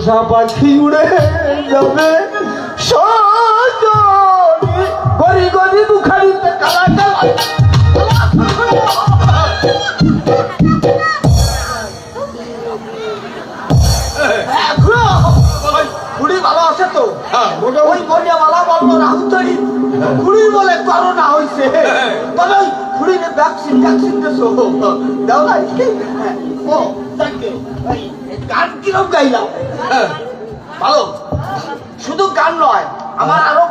পোষা পাখি উড়ে যাবে সজনী গরি গরি দুখারিতে কালা কালা খুঁড়ি ভালো আছে তো ওই বলিয়া ভালো বলবো রাহুতরি খুঁড়ি বলে করোনা হয়েছে তবে ওই খুঁড়ি ভ্যাকসিন ভ্যাকসিন দেছো দাও নাই ও গান কিরম গাইলাম ভালো শুধু গান নয় আমার আরো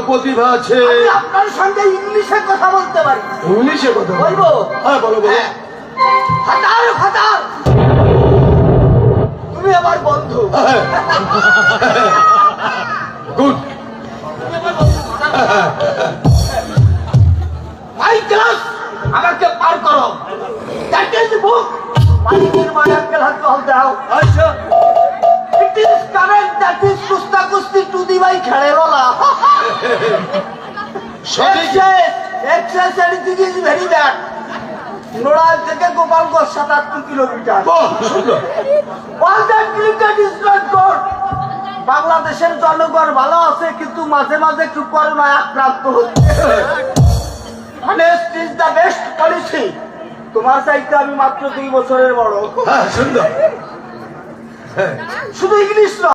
প্রতিভা আছে আমি আপনার সঙ্গে ইংলিশে কথা বলতে পারি ইংলিশে কথা বলবো হ্যাঁ বলো বলো হাজার হাজার তুমি আমার বন্ধু গুড মাই ক্লাস আমাকে পার করো দ্যাট ইজ বুক মালিকের মায়াকে হাত দাও আচ্ছা it is correct that is কুস্তা কুস্তি টু দি বাই খেলে বলা সঠিক এক্সারসাইজ ইজ ভেরি ব্যাড নোড়াল থেকে গোপালগঞ্জ ৭৭ কিলোমিটার বাহ সুন্দর all that cricket is not good বাংলাদেশের জনগণ ভালো আছে কিন্তু মাঝে মাঝে একটু করোনায় আক্রান্ত হচ্ছে honest is the best policy তোমার চাইতে আমি মাত্র 2 বছরের বড় হ্যাঁ সুন্দর শুধু ইংলিশ নয়